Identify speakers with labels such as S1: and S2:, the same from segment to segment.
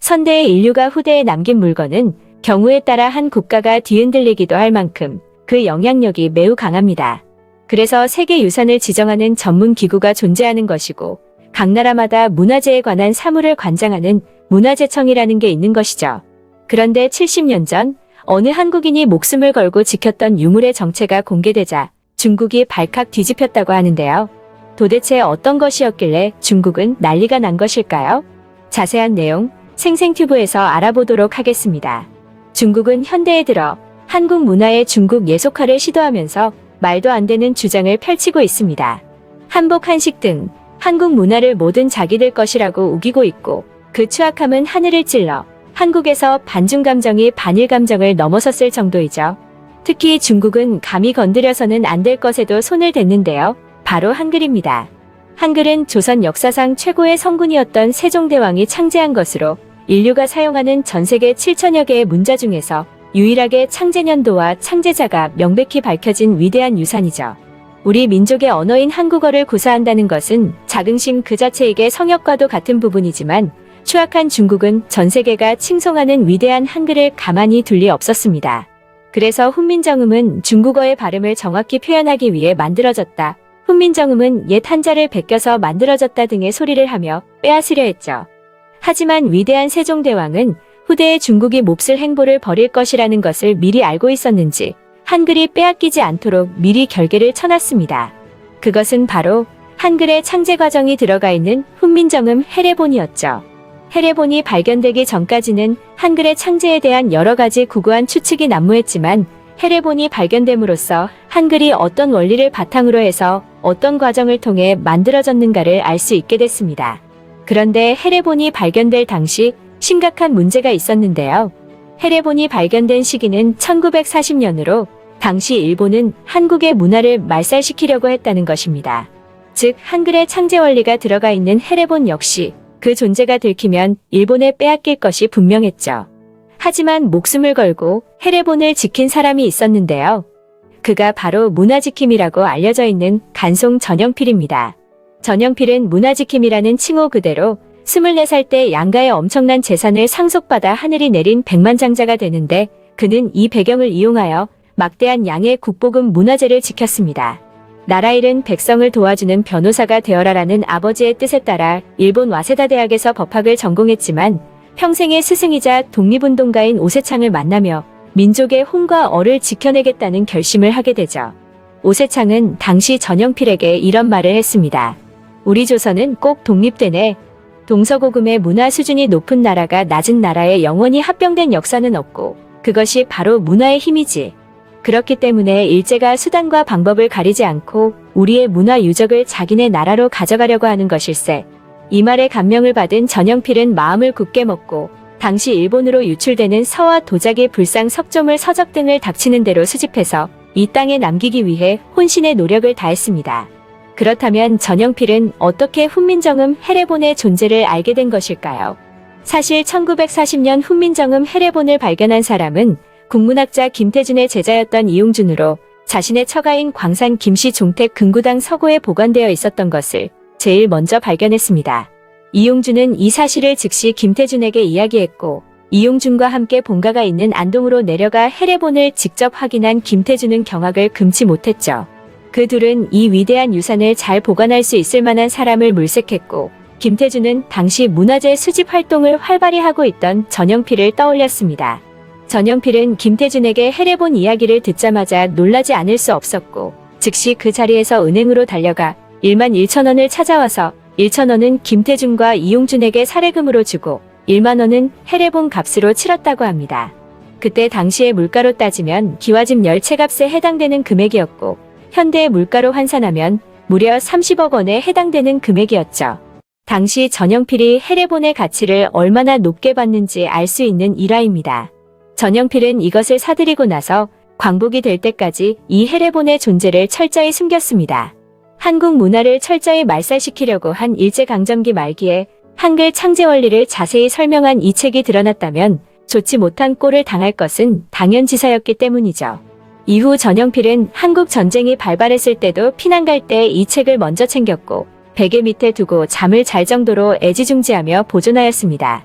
S1: 선대의 인류가 후대에 남긴 물건은 경우에 따라 한 국가가 뒤흔들리기도 할 만큼 그 영향력이 매우 강합니다. 그래서 세계유산을 지정하는 전문 기구가 존재하는 것이고 각 나라마다 문화재에 관한 사무를 관장하는 문화재청이라는 게 있는 것이죠. 그런데 70년 전 어느 한국인이 목숨을 걸고 지켰던 유물의 정체가 공개되자 중국이 발칵 뒤집혔다고 하는데요. 도대체 어떤 것이었길래 중국은 난리가 난 것일까요? 자세한 내용 생생튜브에서 알아보도록 하겠습니다. 중국은 현대에 들어 한국 문화의 중국 예속화를 시도하면서 말도 안 되는 주장을 펼치고 있습니다. 한복, 한식 등 한국 문화를 모든 자기들 것이라고 우기고 있고 그 추악함은 하늘을 찔러 한국에서 반중 감정이 반일 감정을 넘어섰을 정도이죠. 특히 중국은 감히 건드려서는 안 될 것에도 손을 댔는데요. 바로 한글입니다. 한글은 조선 역사상 최고의 성군이었던 세종대왕이 창제한 것으로 인류가 사용하는 전 세계 7천여 개의 문자 중에서 유일하게 창제년도와 창제자가 명백히 밝혀진 위대한 유산이죠. 우리 민족의 언어인 한국어를 구사한다는 것은 자긍심 그 자체이게 성역과도 같은 부분이지만 추악한 중국은 전 세계가 칭송하는 위대한 한글을 가만히 둘 리 없었습니다. 그래서 훈민정음은 중국어의 발음을 정확히 표현하기 위해 만들어졌다. 훈민정음은 옛 한자를 베껴서 만들어졌다 등의 소리를 하며 빼앗으려 했죠. 하지만 위대한 세종대왕은 후대에 중국이 몹쓸 행보를 벌일 것이라는 것을 미리 알고 있었는지 한글이 빼앗기지 않도록 미리 결계를 쳐놨습니다. 그것은 바로 한글의 창제 과정이 들어가 있는 훈민정음 해례본이었죠. 해례본이 발견되기 전까지는 한글의 창제에 대한 여러 가지 구구한 추측이 난무했지만 해례본이 발견됨으로써 한글이 어떤 원리를 바탕으로 해서 어떤 과정을 통해 만들어졌는가를 알 수 있게 됐습니다. 그런데 해례본이 발견될 당시 심각한 문제가 있었는데요. 해례본이 발견된 시기는 1940년으로 당시 일본은 한국의 문화를 말살시키려고 했다는 것입니다. 즉 한글의 창제 원리가 들어가 있는 해례본 역시 그 존재가 들키면 일본에 빼앗길 것이 분명했죠. 하지만 목숨을 걸고 해례본을 지킨 사람이 있었는데요. 그가 바로 문화지킴이라고 알려져 있는 간송 전영필입니다. 전영필은 문화지킴이라는 칭호 그대로 24살 때 양가의 엄청난 재산을 상속받아 하늘이 내린 백만장자가 되는데 그는 이 배경을 이용하여 막대한 양의 국보금 문화재를 지켰습니다. 나라 잃은 백성을 도와주는 변호사가 되어라라는 아버지의 뜻에 따라 일본 와세다 대학에서 법학을 전공했지만 평생의 스승이자 독립운동가인 오세창을 만나며 민족의 홍과 어를 지켜내겠다는 결심을 하게 되죠. 오세창은 당시 전영필에게 이런 말을 했습니다. 우리 조선은 꼭 독립되네. 동서고금의 문화 수준이 높은 나라가 낮은 나라에 영원히 합병된 역사는 없고 그것이 바로 문화의 힘이지. 그렇기 때문에 일제가 수단과 방법을 가리지 않고 우리의 문화 유적을 자기네 나라로 가져가려고 하는 것일세. 이 말에 감명을 받은 전영필은 마음을 굳게 먹고 당시 일본으로 유출되는 서와 도자기, 불상, 석조물, 서적 등을 닥치는 대로 수집해서 이 땅에 남기기 위해 혼신의 노력을 다했습니다. 그렇다면 전영필은 어떻게 훈민정음 해례본의 존재를 알게 된 것일까요? 사실 1940년 훈민정음 해례본을 발견한 사람은 국문학자 김태준의 제자였던 이용준으로 자신의 처가인 광산 김씨 종택 금구당 서고에 보관되어 있었던 것을 제일 먼저 발견했습니다. 이용준은 이 사실을 즉시 김태준에게 이야기했고 이용준과 함께 본가가 있는 안동으로 내려가 해례본을 직접 확인한 김태준은 경악을 금치 못했죠. 그 둘은 이 위대한 유산을 잘 보관할 수 있을 만한 사람을 물색했고 김태준은 당시 문화재 수집 활동을 활발히 하고 있던 전영필을 떠올렸습니다. 전영필은 김태준에게 해례본 이야기를 듣자마자 놀라지 않을 수 없었고 즉시 그 자리에서 은행으로 달려가 1만 1천 원을 찾아와서 1천 원은 김태준과 이용준에게 사례금으로 주고 1만 원은 해례본 값으로 치렀다고 합니다. 그때 당시의 물가로 따지면 기와집 10채 값에 해당되는 금액이었고 현대의 물가로 환산하면 무려 30억 원에 해당되는 금액이었죠. 당시 전영필이 해례본의 가치를 얼마나 높게 봤는지 알 수 있는 일화입니다. 전영필은 이것을 사들이고 나서 광복이 될 때까지 이 해례본의 존재를 철저히 숨겼습니다. 한국 문화를 철저히 말살시키려고 한 일제강점기 말기에 한글 창제 원리를 자세히 설명한 이 책이 드러났다면 좋지 못한 꼴을 당할 것은 당연지사였기 때문이죠. 이후 전영필은 한국 전쟁이 발발했을 때도 피난 갈 때 이 책을 먼저 챙겼고 베개 밑에 두고 잠을 잘 정도로 애지중지하며 보존하였습니다.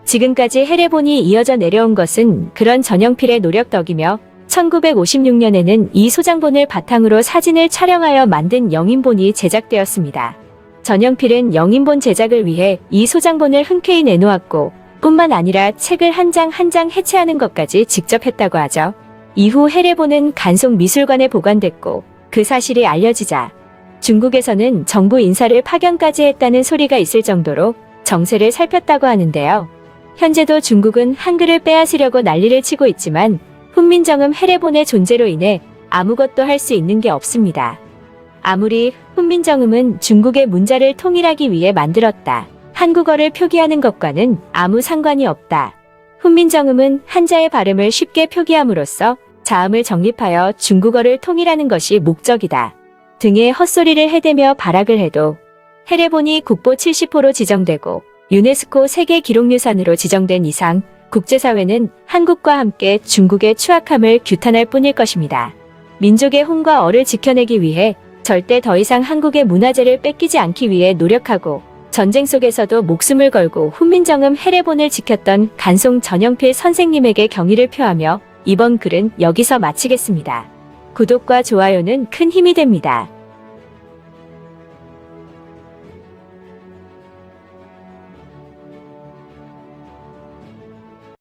S1: 지금까지 해례본이 이어져 내려온 것은 그런 전영필의 노력 덕이며 1956년에는 이 소장본을 바탕으로 사진을 촬영하여 만든 영인본이 제작되었습니다. 전영필은 영인본 제작을 위해 이 소장본을 흔쾌히 내놓았고 뿐만 아니라 책을 한 장 한 장 해체하는 것까지 직접 했다고 하죠. 이후 해례본은 간송미술관에 보관됐고 그 사실이 알려지자 중국에서는 정부 인사를 파견까지 했다는 소리가 있을 정도로 정세를 살폈다고 하는데요. 현재도 중국은 한글을 빼앗으려고 난리를 치고 있지만 훈민정음 해례본의 존재로 인해 아무것도 할 수 있는 게 없습니다. 아무리 훈민정음은 중국의 문자를 통일하기 위해 만들었다. 한국어를 표기하는 것과는 아무 상관이 없다. 훈민정음은 한자의 발음을 쉽게 표기함으로써 자음을 정립하여 중국어를 통일하는 것이 목적이다. 등의 헛소리를 해대며 발악을 해도 해례본이 국보 70호로 지정되고 유네스코 세계기록유산으로 지정된 이상 국제사회는 한국과 함께 중국의 추악함을 규탄할 뿐일 것입니다. 민족의 혼과 어를 지켜내기 위해 절대 더 이상 한국의 문화재를 뺏기지 않기 위해 노력하고 전쟁 속에서도 목숨을 걸고 훈민정음 해례본을 지켰던 간송 전영필 선생님에게 경의를 표하며 이번 글은 여기서 마치겠습니다. 구독과 좋아요는 큰 힘이 됩니다.